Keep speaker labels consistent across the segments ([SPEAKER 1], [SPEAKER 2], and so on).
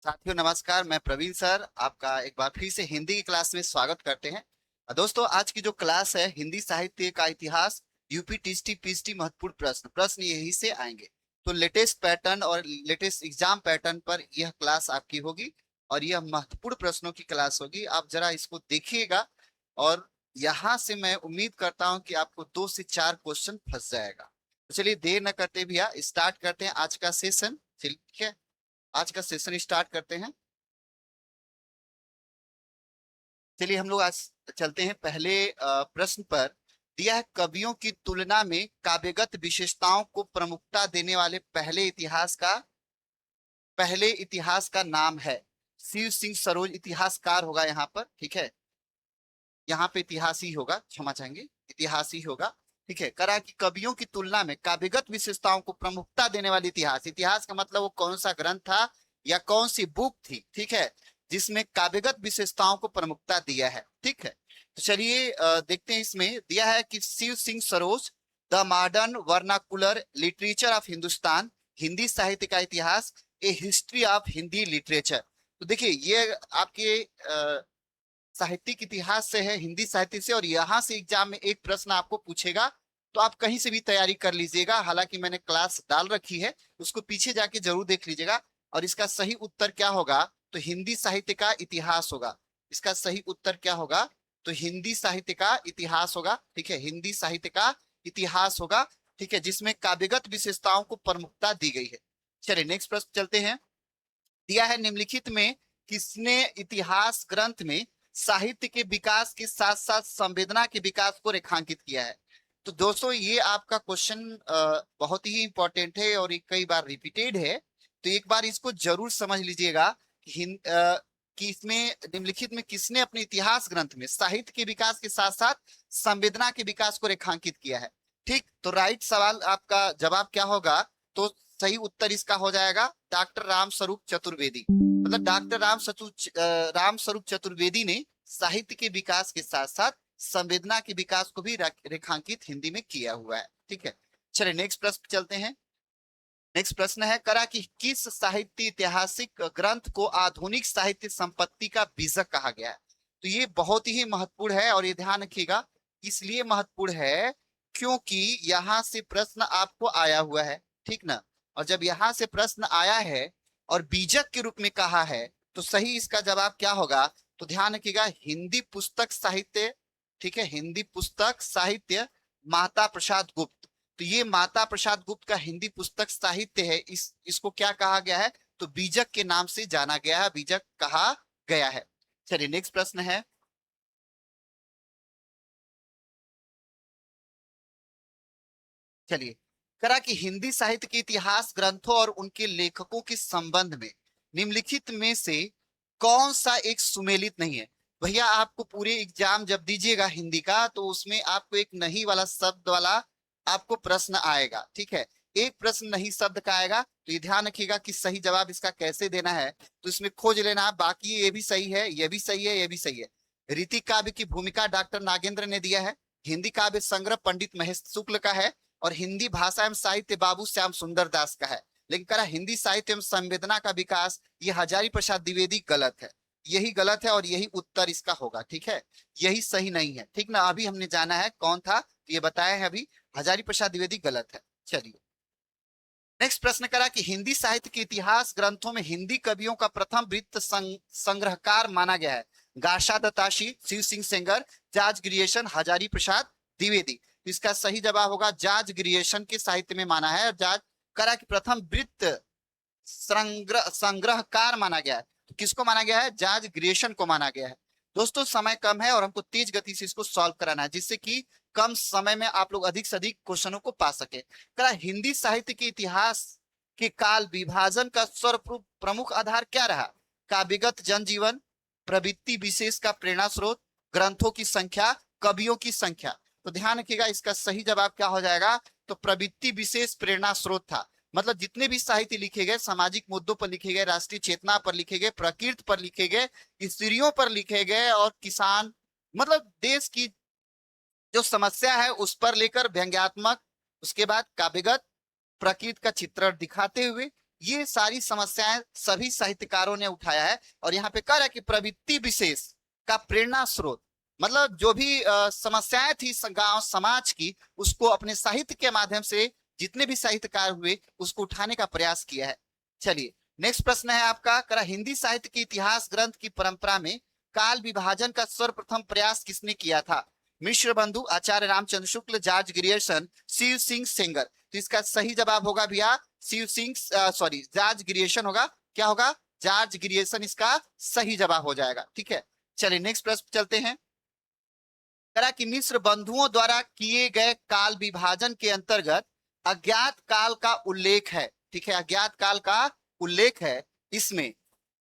[SPEAKER 1] साथियों नमस्कार। मैं प्रवीण सर आपका एक बार फिर से हिंदी की क्लास में स्वागत करते हैं। दोस्तों, आज की जो क्लास है हिंदी साहित्य का इतिहास, यूपी टीएसटी पीएचडी महत्वपूर्ण प्रश्न प्रश्न यही से आएंगे। तो लेटेस्ट पैटर्न और लेटेस्ट एग्जाम पैटर्न पर यह क्लास आपकी होगी और यह महत्वपूर्ण प्रश्नों की क्लास होगी। आप जरा इसको देखिएगा और यहाँ से मैं उम्मीद करता हूँ कि आपको 2 से 4 क्वेश्चन फंस जाएगा। तो चलिए देर न करते भैया स्टार्ट करते हैं आज का सेशन। ठीक है, आज का सेशन स्टार्ट करते हैं। चलिए हम लोग आज चलते हैं पहले प्रश्न पर। दिया है, कवियों की तुलना में काव्यगत विशेषताओं को प्रमुखता देने वाले पहले इतिहास का नाम है। शिव सिंह सरोज इतिहासकार होगा यहाँ पर। ठीक है, यहाँ पे इतिहास ही होगा, क्षमा चाहेंगे, इतिहास ही होगा। ठीक है, करा कि कवियों की तुलना में काव्यगत विशेषताओं को प्रमुखता देने वाली इतिहास, इतिहास का मतलब वो कौन सा ग्रंथ था या कौन सी बुक थी, ठीक है, जिसमें काव्यगत विशेषताओं को प्रमुखता दिया है। ठीक है, तो चलिए देखते हैं। इसमें दिया है कि Shiv Singh Saroj, the modern vernacular literature of Hindustan, Hindi साहित्य का इतिहास, a history of Hindi literature. तो देखिए ये आपके साहित्यिक इतिहास से है, हिंदी साहित्य से, और यहां से एग्जाम में एक प्रश्न आपको पूछेगा। तो आप कहीं से भी तैयारी कर लीजिएगा, हालांकि मैंने क्लास डाल रखी है, उसको पीछे जाके जरूर देख लीजिएगा। और इसका सही उत्तर क्या होगा? तो हिंदी साहित्य का इतिहास होगा। इसका सही उत्तर क्या होगा? तो हिंदी साहित्य का इतिहास होगा। ठीक है, हिंदी साहित्य का इतिहास होगा। ठीक है, जिसमें काव्यगत विशेषताओं को प्रमुखता दी गई है। चलिए नेक्स्ट प्रश्न चलते हैं। दिया है, निम्नलिखित में किसने इतिहास ग्रंथ में साहित्य के विकास के साथ साथ संवेदना के विकास को रेखांकित किया है? तो दोस्तों ये आपका क्वेश्चन बहुत ही इंपॉर्टेंट है और ये कई बार रिपीटेड है। तो एक बार इसको जरूर समझ लीजिएगा कि इसमें निम्नलिखित में किसने अपने इतिहास ग्रंथ में साहित्य के विकास के साथ साथ संवेदना के विकास को रेखांकित किया है। ठीक, तो राइट सवाल आपका जवाब क्या होगा? तो सही उत्तर इसका हो जाएगा डॉक्टर राम स्वरूप चतुर्वेदी। मतलब डॉक्टर राम स्वरूप चतुर्वेदी ने साहित्य के विकास के साथ साथ संवेदना के विकास को भी रेखांकित हिंदी में किया हुआ है। ठीक है, चलिए नेक्स्ट प्रश्न चलते हैं। नेक्स्ट प्रश्न है, करा कि किस साहित्य ऐतिहासिक ग्रंथ को आधुनिक साहित्य संपत्ति का बीजक कहा गया है? तो ये बहुत ही महत्वपूर्ण है और ये ध्यान रखिएगा, इसलिए महत्वपूर्ण है क्योंकि यहां से प्रश्न आपको आया हुआ है। ठीक ना, और जब यहां से प्रश्न आया है और बीजक के रूप में कहा है, तो सही इसका जवाब क्या होगा? तो ध्यान रखिएगा, हिंदी पुस्तक साहित्य। ठीक है, हिंदी पुस्तक साहित्य, माता प्रसाद गुप्त। तो ये माता प्रसाद गुप्त का हिंदी पुस्तक साहित्य है, इसको क्या कहा गया है? तो बीजक के नाम से जाना गया है, बीजक कहा गया है। चलिए नेक्स्ट प्रश्न है। चलिए, करा कि हिंदी साहित्य के इतिहास ग्रंथों और उनके लेखकों के संबंध में निम्नलिखित में से कौन सा एक सुमेलित नहीं है? भैया आपको पूरे एग्जाम जब दीजिएगा हिंदी का, तो उसमें आपको एक नहीं वाला शब्द वाला आपको प्रश्न आएगा। ठीक है, एक प्रश्न नहीं शब्द का आएगा, तो ये ध्यान रखिएगा कि सही जवाब इसका कैसे देना है। तो इसमें खोज लेना, बाकी ये भी सही है, ये भी सही है, ये भी सही है। रीति काव्य की भूमिका डॉक्टर नागेंद्र ने दिया है। हिंदी काव्य संग्रह पंडित महेश शुक्ल का है। और हिंदी भाषा एवं साहित्य बाबू श्याम सुंदर दास का है। लेकिन करा हिंदी साहित्य एवं संवेदना का विकास, ये हजारी प्रसाद द्विवेदी गलत है। यही गलत है और यही उत्तर इसका होगा। ठीक है, यही सही नहीं है। ठीक ना, अभी हमने जाना है कौन था, तो ये बताया है अभी, हजारी प्रसाद द्विवेदी गलत है। चलिए नेक्स्ट प्रश्न करा कि हिंदी साहित्य के इतिहास ग्रंथों में हिंदी कवियों का प्रथम वृत्त संग्रहकार माना गया है। गाशा दत्ताशी, शिव सिंह सेंगर, जार्ज ग्रिएशन, हजारी प्रसाद द्विवेदी। इसका सही जवाब होगा जार्ज ग्रिएशन के साहित्य में माना है। और जार्ज करा कि प्रथम वृत्त संग्रहकार माना गया है। तो किसको माना गया है? जार्ज ग्रिएशन को माना गया है। दोस्तों समय कम है और हमको तेज गति से इसको सॉल्व कराना है, जिससे कि कम समय में आप लोग अधिक से अधिक क्वेश्चनों को पा सके। करा हिंदी साहित्य के इतिहास के काल विभाजन का सर्वप्रमुख प्रमुख आधार क्या रहा? काव्यगत जनजीवन, प्रवृत्ति विशेष का प्रेरणा स्रोत, ग्रंथों की संख्या, कवियों की संख्या। तो ध्यान रखिएगा, इसका सही जवाब क्या हो जाएगा? तो प्रवृत्ति विशेष प्रेरणा स्रोत था। मतलब जितने भी साहित्य लिखे गए, सामाजिक मुद्दों पर लिखे गए, राष्ट्रीय चेतना पर लिखे गए, प्रकृति पर लिखे गए, स्त्रियों पर लिखे गए और किसान, मतलब देश की जो समस्या है उस पर लेकर व्यंग्यात्मक, उसके बाद काव्यगत, प्रकृति का चित्रण दिखाते हुए ये सारी समस्याएं सभी साहित्यकारों ने उठाया है। और यहाँ पे कह रहा है कि प्रवृत्ति विशेष का प्रेरणा स्रोत, मतलब जो भी समस्याएं थी गांव समाज की, उसको अपने साहित्य के माध्यम से जितने भी साहित्यकार हुए उसको उठाने का प्रयास किया है। चलिए नेक्स्ट प्रश्न है आपका, करा हिंदी साहित्य के इतिहास ग्रंथ की परंपरा में काल विभाजन का सर्वप्रथम प्रयास किसने किया था? Mishra Bandhu, Acharya Ramchandra Shukla, George Grierson, Shiv Singh Sengar. तो इसका सही जवाब होगा भैया Shiv Singh, sorry George Grierson होगा। क्या होगा? जॉर्ज ग्रियर्सन इसका सही जवाब हो जाएगा। ठीक है, चलिए नेक्स्ट प्रश्न चलते हैं। करा कि मिश्र बंधुओं द्वारा किए गए काल विभाजन के अंतर्गत अज्ञात काल का उल्लेख है। ठीक है, अज्ञात काल का उल्लेख है इसमें।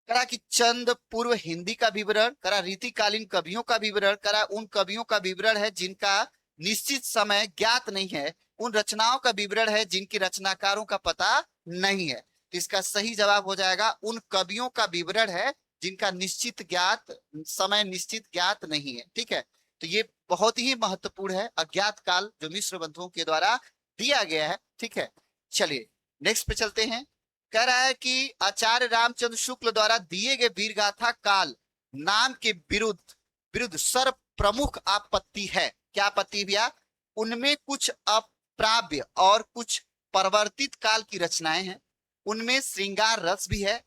[SPEAKER 1] करा कि चंद पूर्व हिंदी का विवरण, करा रीतिकालीन कवियों का विवरण, करा उन कवियों का विवरण है जिनका निश्चित समय ज्ञात नहीं है, उन रचनाओं का विवरण है जिनकी रचनाकारों का पता नहीं है। तो इसका सही जवाब हो जाएगा उन कवियों का विवरण है जिनका निश्चित ज्ञात समय निश्चित ज्ञात नहीं है। ठीक है, तो ये बहुत ही महत्वपूर्ण है अज्ञात काल जो मिश्र बंधुओं के द्वारा दिया गया है। ठीक है, चलिए नेक्स्ट पे चलते हैं। कह रहा है कि आचार्य रामचंद्र शुक्ल द्वारा दिए गए वीरगाथा काल नाम के विरुद्ध विरुद्ध सर्व प्रमुख आपत्ति है। क्या आपत्ति भैया? उनमें कुछ अप्राप्य और कुछ परिवर्तित काल की रचनाएं हैं, उनमें श्रृंगार रस भी है।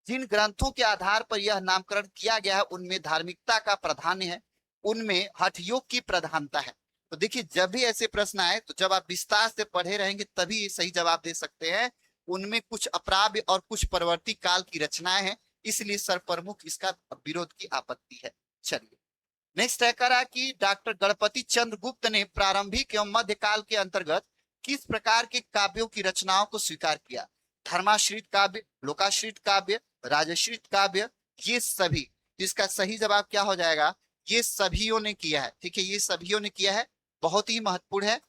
[SPEAKER 1] जिन ग्रंथों के आधार पर यह नामकरण किया गया है उनमें धार्मिकता का प्राधान्य है, उनमें हठयोग की प्रधानता है। तो देखिए जब भी ऐसे प्रश्न आए तो जब आप विस्तार से पढ़े रहेंगे तभी सही जवाब दे सकते हैं। उनमें कुछ अप्राप्य और कुछ परवर्ती काल की रचनाएं हैं, इसलिए सर्वप्रमुख इसका विरोध की आपत्ति है। चलिए नेक्स्ट है करा कि डॉक्टर गणपति चंद्र गुप्त ने प्रारंभिक एवं मध्यकाल के अंतर्गत किस प्रकार के काव्यों की रचनाओं को स्वीकार किया? धर्माश्रित काव्य, लोकाश्रित काव्य, राजश्रित काव्य, ये सभी। तो इसका सही जवाब क्या हो जाएगा? ये सभीयों ने किया है। ठीक है, ये सभीयों ने किया है, बहुत ही महत्वपूर्ण है।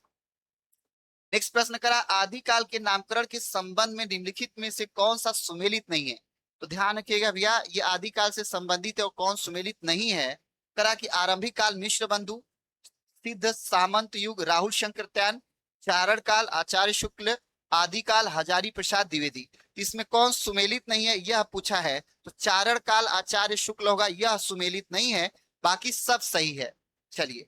[SPEAKER 1] नेक्स्ट प्रश्न करा आदिकाल के नामकरण के संबंध में निम्नलिखित में से कौन सा सुमेलित नहीं है? तो ध्यान रखिएगा भैया ये आदिकाल से संबंधित है और कौन सुमेलित नहीं है। करा कि आरंभिक काल मिश्र बंधु, सिद्ध सामंत युग राहुल शंकरत्यान, चारण काल आचार्य शुक्ल, आदिकाल हजारी प्रसाद द्विवेदी। इसमें कौन सुमेलित नहीं है यह पूछा है, तो चारण काल आचार्य शुक्ल होगा, यह सुमेलित नहीं है, बाकी सब सही है। चलिए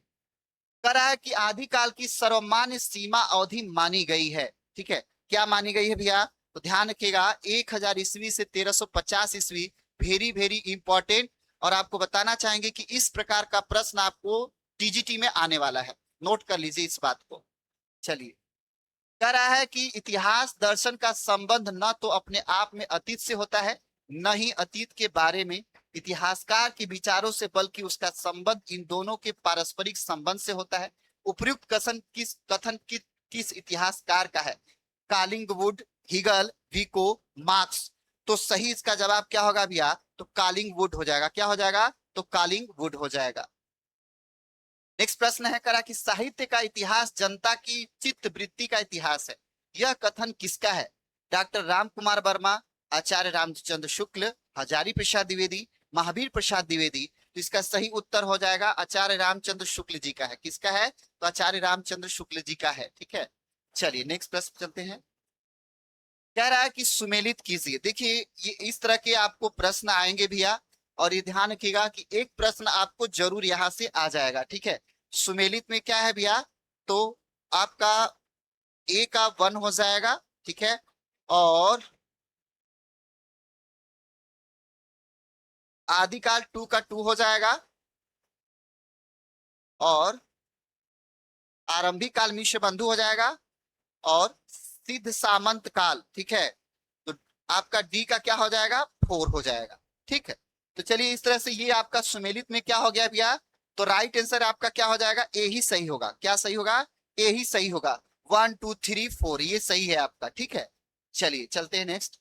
[SPEAKER 1] कह रहा है कि आदिकाल की सर्वमान्य सीमा अवधि मानी गई है। ठीक है, क्या मानी गई है भैया? तो ध्यान रखिएगा 1000 ईस्वी से 1350 ईस्वी, वेरी वेरी इंपॉर्टेंट। और आपको बताना चाहेंगे कि इस प्रकार का प्रश्न आपको टीजीटी में आने वाला है, नोट कर लीजिए इस बात को। चलिए कह रहा है कि इतिहास दर्शन का संबंध न तो अपने आप में अतीत से होता है, न ही अतीत के बारे में इतिहासकार के विचारों से, बल्कि उसका संबंध इन दोनों के पारस्परिक संबंध से होता है। उपयुक्त कथन किस इतिहासकार का है? कालिंगवुड, हिगल, विको, मार्क्स। तो सही इसका जवाब क्या होगा भैया? तो कालिंगवुड हो जाएगा। क्या हो जाएगा? तो कालिंगवुड हो जाएगा। नेक्स्ट प्रश्न है करा कि साहित्य का इतिहास जनता की चित्त वृत्ति का इतिहास है, यह कथन किसका है? डॉक्टर राम कुमार वर्मा, आचार्य रामचंद्र शुक्ल, हजारी प्रसाद द्विवेदी, महावीर प्रसाद द्विवेदी। तो इसका सही उत्तर हो जाएगा आचार्य रामचंद्र शुक्ल जी का है। किसका है? तो आचार्य रामचंद्र शुक्ल जी का है। ठीक है, चलिए नेक्स्ट प्रश्न चलते हैं। कह रहा है कि सुमेलित कीजिए। देखिए ये इस तरह के आपको प्रश्न आएंगे भैया, और ये ध्यान रखिएगा कि एक प्रश्न आपको जरूर यहां से आ जाएगा। ठीक है, सुमेलित में क्या है भैया? तो आपका ए का 1 हो जाएगा। ठीक है, और आदिकाल 2 का 2 हो जाएगा, और आरंभिक काल मिश्र बंधु हो जाएगा, और सिद्ध सामंत काल। ठीक है, तो आपका डी का क्या हो जाएगा? 4 हो जाएगा। ठीक है, तो चलिए इस तरह से ये आपका सुमेलित में क्या हो गया भैया? तो राइट आंसर आपका क्या हो जाएगा? ए ही सही होगा। क्या सही होगा? ए ही सही होगा। 1 2 3 4 ये सही है आपका। ठीक है, चलिए चलते हैं नेक्स्ट।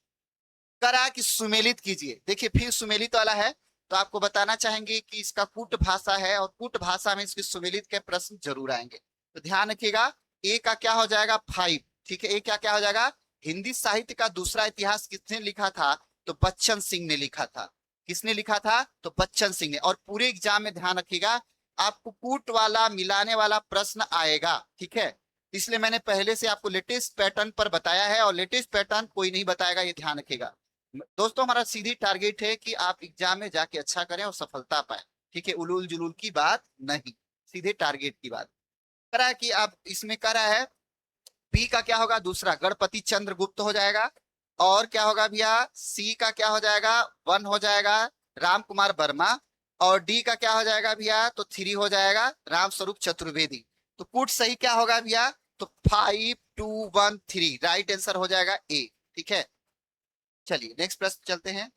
[SPEAKER 1] करा कि सुमेलित कीजिए। देखिए फिर सुमेलित वाला है, तो आपको बताना चाहेंगे कि इसका कूट भाषा है, और कूट भाषा में इसके सुमेलित के प्रश्न जरूर आएंगे। तो ध्यान रखिएगा ए का क्या हो जाएगा? 5। ठीक है, ए क्या हो जाएगा? हिंदी साहित्य का दूसरा इतिहास किसने लिखा था? तो बच्चन सिंह ने लिखा था। किसने लिखा था? तो बच्चन सिंह ने। और पूरे एग्जाम में ध्यान रखिएगा आपको कूट वाला मिलाने वाला प्रश्न आएगा। ठीक है, इसलिए मैंने पहले से आपको लेटेस्ट पैटर्न पर बताया है, और लेटेस्ट पैटर्न कोई नहीं बताएगा, ये ध्यान रखिएगा दोस्तों। हमारा सीधी टारगेट है कि आप एग्जाम में जाके अच्छा करें और सफलता पाए, ठीक है, उलूल जुलूल की बात नहीं, सीधे टारगेट की बात करा है। कि आप इसमें करा है पी का क्या होगा, दूसरा गणपति चंद्रगुप्त हो जाएगा, और क्या होगा भैया, सी का क्या हो जाएगा, 1 हो जाएगा राम कुमार वर्मा, और डी का क्या हो जाएगा भैया, तो 3 हो जाएगा राम स्वरूप चतुर्वेदी। तो पुट सही क्या होगा भैया, तो 5 2 1 3, राइट आंसर हो जाएगा ए, ठीक है। चलिए नेक्स्ट प्रश्न चलते हैं।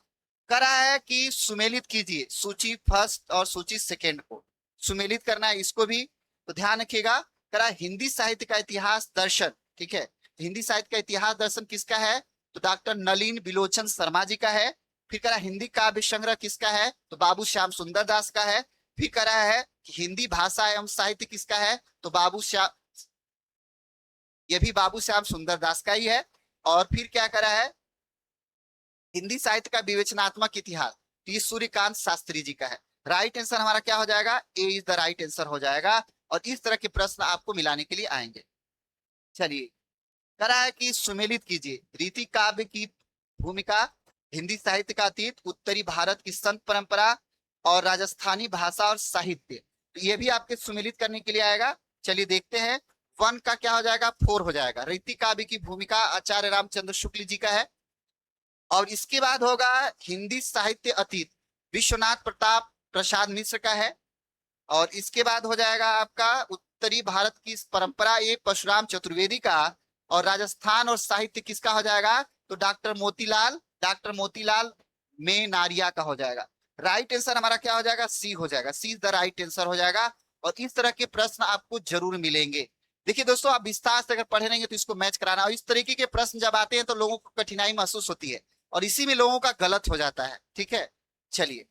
[SPEAKER 1] करा है कि सुमेलित कीजिए सूची फर्स्ट और सूची सेकेंड को, सुमेलित करना है इसको भी, तो ध्यान रखिएगा। करा हिंदी साहित्य का इतिहास दर्शन, ठीक है, हिंदी साहित्य का इतिहास दर्शन किसका है, तो डॉक्टर नलिन बिलोचन शर्मा जी का है। फिर करा हिंदी काव्य संग्रह किसका है, तो बाबू श्याम सुंदर दास का है। फिर करा है कि हिंदी भाषा एवं साहित्य किसका है, तो बाबू श्याम, ये भी बाबू श्याम सुंदर दास का ही है। और फिर क्या करा है, हिंदी साहित्य का विवेचनात्मक इतिहास, तो ये सूर्यकांत शास्त्री जी का है। राइट आंसर हमारा क्या हो जाएगा, ए इज द राइट आंसर हो जाएगा। और इस तरह के प्रश्न आपको मिलाने के लिए आएंगे। चलिए, करा है कि सुमेलित कीजिए रीति काव्य की भूमिका, हिंदी साहित्य का अतीत, उत्तरी भारत की संत परंपरा, और राजस्थानी भाषा और साहित्य, तो ये भी आपके सुमेलित करने के लिए आएगा। चलिए देखते हैं, 1 का क्या हो जाएगा, 4 हो जाएगा। रीति काव्य की भूमिका आचार्य रामचंद्र शुक्ल जी का है। और इसके बाद होगा हिंदी साहित्य अतीत, विश्वनाथ प्रताप प्रसाद मिश्र का है। और इसके बाद हो जाएगा आपका उत्तरी भारत की परंपरा, ये परशुराम चतुर्वेदी का। और राजस्थान और साहित्य किसका हो जाएगा, तो डॉक्टर मोतीलाल में नारिया का हो जाएगा। राइट आंसर हमारा क्या हो जाएगा, सी हो जाएगा, सी इज द राइट आंसर हो जाएगा। और इस तरह के प्रश्न आपको जरूर मिलेंगे। देखिए दोस्तों, आप विस्तार से अगर पढ़े रहेंगे तो इसको मैच कराना, और इस तरीके के प्रश्न जब आते हैं तो लोगों को कठिनाई महसूस होती है, और इसी में लोगों का गलत हो जाता है, ठीक है। चलिए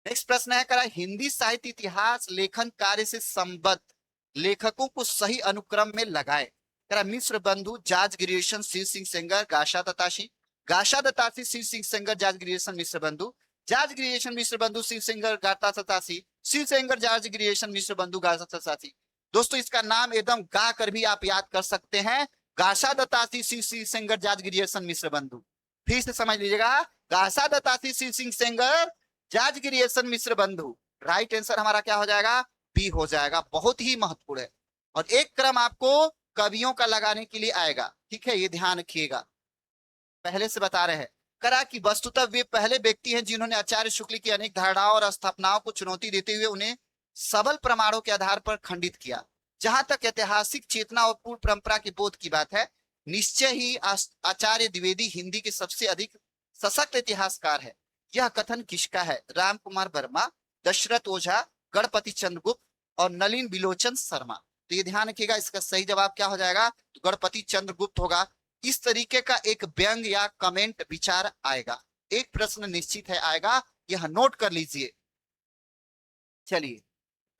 [SPEAKER 1] नेक्स्ट प्रश्न है, करा हिंदी साहित्य इतिहास लेखन कार्य से संबद्ध लेखकों को सही अनुक्रम में लगाए। करा मिश्र बंधु, जार्ज ग्रियर्सन, शिव सिंह सेंगर, गाशा दत्तासी, Shiv Singh Sengar, George Grierson, Mishra Bandhu, George Grierson, Mishra Bandhu, Shiv Sengar, गाथा सतासी, शिव सेंगर, जार्ज ग्रियर्सन, मिश्र बंधु, गाथा सतासी। दोस्तों इसका नाम एकदम गा कर भी आप याद कर सकते हैं, गाशा दत्तासी, शिव सेंगर, जार्ज ग्रियर्सन, मिश्र बंधु। फिर से समझ लीजिएगा, गाशा दत्तासी, शिव सिंह सेंगर, जार्ज ग्रियर्सन, मिश्र बंधु। राइट आंसर हमारा क्या हो जाएगा, बी हो जाएगा, बहुत ही महत्वपूर्ण है। और एक क्रम आपको कवियों का लगाने के लिए आएगा, ठीक है, ये ध्यान रखिएगा, पहले से बता रहे हैं। करा कि वस्तुतः वे पहले व्यक्ति हैं जिन्होंने आचार्य शुक्ल की अनेक धारणाओं और स्थापनाओं को चुनौती देते हुए उन्हें सबल प्रमाणों के आधार पर खंडित किया। जहां तक ऐतिहासिक चेतना और पूर्व परंपरा के बोध की बात है, निश्चय ही आचार्य द्विवेदी हिंदी के सबसे अधिक सशक्त इतिहासकार है। यह कथन किसका है, राम कुमार वर्मा, दशरथ ओझा, गणपति चंद्रगुप्त और नलिन बिलोचन शर्मा। तो ये ध्यान रखिएगा, इसका सही जवाब क्या हो जाएगा, तो गणपति चंद्रगुप्त होगा। इस तरीके का एक व्यंग या कमेंट विचार आएगा, एक प्रश्न निश्चित है आएगा, यह नोट कर लीजिए। चलिए,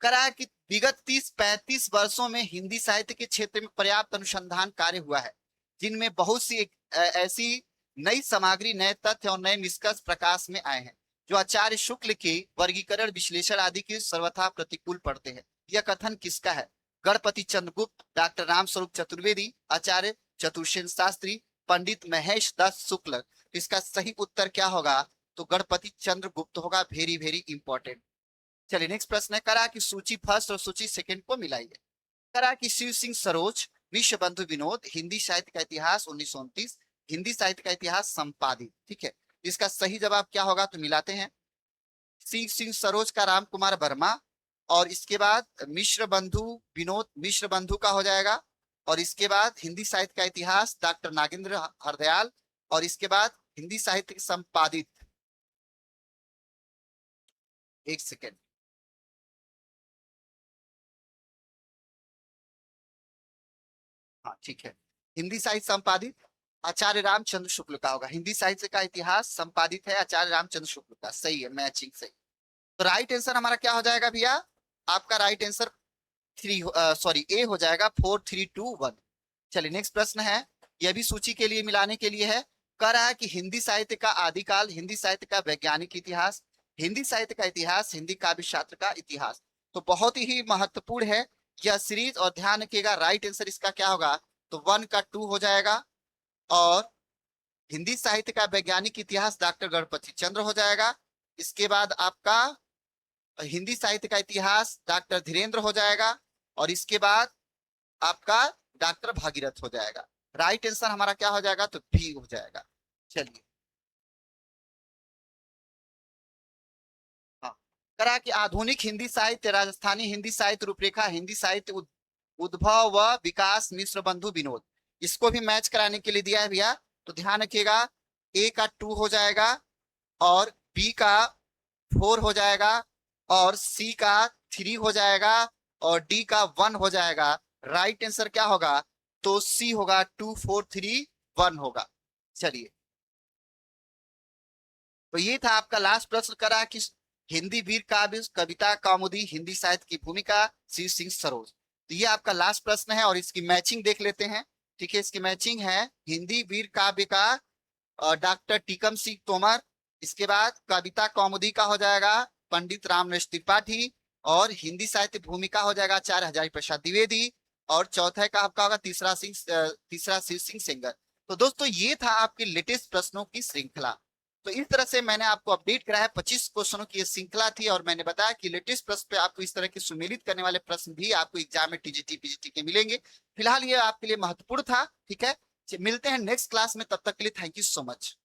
[SPEAKER 1] करा कि विगत 30-35 वर्षों में हिंदी साहित्य के क्षेत्र में पर्याप्त अनुसंधान कार्य हुआ है, जिनमें बहुत सी ऐसी नई सामग्री, नए तथ्य और नए निष्कर्ष प्रकाश में आए हैं जो आचार्य शुक्ल के वर्गीकरण, विश्लेषण आदि के सर्वथा प्रतिकूल पड़ते हैं। यह कथन किसका है, गणपति चंद्रगुप्त, डॉक्टर रामस्वरूप चतुर्वेदी, आचार्य चतुर्सेन शास्त्री, पंडित महेश दास शुक्ल। इसका सही उत्तर क्या होगा, तो गणपति चंद्रगुप्त होगा, वेरी वेरी इंपॉर्टेंट। चलिए नेक्स्ट प्रश्न है, करा कि सूची फर्स्ट और सूची सेकंड को मिलाइए। करा कि शिव सिंह सरोज, विश्व बंधु विनोद, हिंदी साहित्य का इतिहास 1929, हिंदी साहित्य का इतिहास संपादित, ठीक है। इसका सही जवाब क्या होगा, तो मिलाते हैं। शिव सिंह सरोज का राम कुमार वर्मा, और इसके बाद मिश्र बंधु विनोद, मिश्र बंधु का हो जाएगा। और इसके बाद हिंदी साहित्य का इतिहास डॉक्टर नागेंद्र हरदयाल, और इसके बाद हिंदी साहित्य संपादित, एक सेकेंड, हाँ ठीक है, हिंदी साहित्य संपादित आचार्य रामचंद्र शुक्ल का होगा। हिंदी साहित्य का इतिहास संपादित है आचार्य रामचंद्र शुक्ल का, सही है, मैचिंग सही। तो राइट आंसर हमारा क्या हो जाएगा भैया, आपका राइट आंसर 3 ए हो जाएगा, 4 3 2 1। चलिए नेक्स्ट प्रश्न है, यह भी सूची के लिए मिलाने के लिए है। कह रहा है कि हिंदी साहित्य का आदिकाल, हिंदी साहित्य का वैज्ञानिक इतिहास, हिंदी साहित्य का इतिहास, हिंदी काव्य शास्त्र का इतिहास। तो बहुत ही महत्वपूर्ण है यह सीरीज, और ध्यान रखिएगा राइट आंसर इसका क्या होगा, तो 1 का 2 हो जाएगा। और हिंदी साहित्य का वैज्ञानिक इतिहास डॉक्टर गणपति चंद्र हो जाएगा। इसके बाद आपका हिंदी साहित्य का इतिहास डॉक्टर धीरेन्द्र हो जाएगा। और इसके बाद आपका डॉक्टर भागीरथ हो जाएगा। राइट आंसर हमारा क्या हो जाएगा, तो बी हो जाएगा। चलिए, हाँ, करा कि आधुनिक हिंदी साहित्य, राजस्थानी हिंदी साहित्य रूपरेखा, हिंदी साहित्य उद्भव व विकास, मिश्र बंधु विनोद, इसको भी मैच कराने के लिए दिया है भैया। तो ध्यान रखिएगा, ए का 2 हो जाएगा, और बी का 4 हो जाएगा, और सी का 3 हो जाएगा, और डी का 1 हो जाएगा। राइट आंसर क्या होगा, तो सी होगा, 2 4 3 1 होगा। चलिए, तो ये था आपका लास्ट प्रश्न, करा कि हिंदी वीर काव्य, कविता कौमुदी, हिंदी साहित्य की भूमिका, शिव सिंह सरोज। तो ये आपका लास्ट प्रश्न है, और इसकी मैचिंग देख लेते हैं। ठीक है, इसकी मैचिंग है हिंदी वीर काव्य का डॉक्टर टीकम सिंह तोमर। इसके बाद कविता कौमुदी का हो जाएगा पंडित रामनिवास त्रिपाठी। और हिंदी साहित्य भूमिका हो जाएगा आचार्य हजारी प्रसाद द्विवेदी। और चौथा का आपका होगा तीसरा शिव सिंह सेंगर। तो दोस्तों, ये था आपके लेटेस्ट प्रश्नों की श्रृंखला। तो इस तरह से मैंने आपको अपडेट कराया, 25 क्वेश्चनों की ये श्रृंखला थी, और मैंने बताया कि लेटेस्ट प्रश्न पे आपको इस तरह के सुमेलित करने वाले प्रश्न भी आपको एग्जाम में टीजीटी पीजीटी के मिलेंगे। फिलहाल ये आपके लिए महत्वपूर्ण था। ठीक है, मिलते हैं नेक्स्ट क्लास में, तब तक के लिए थैंक यू सो मच।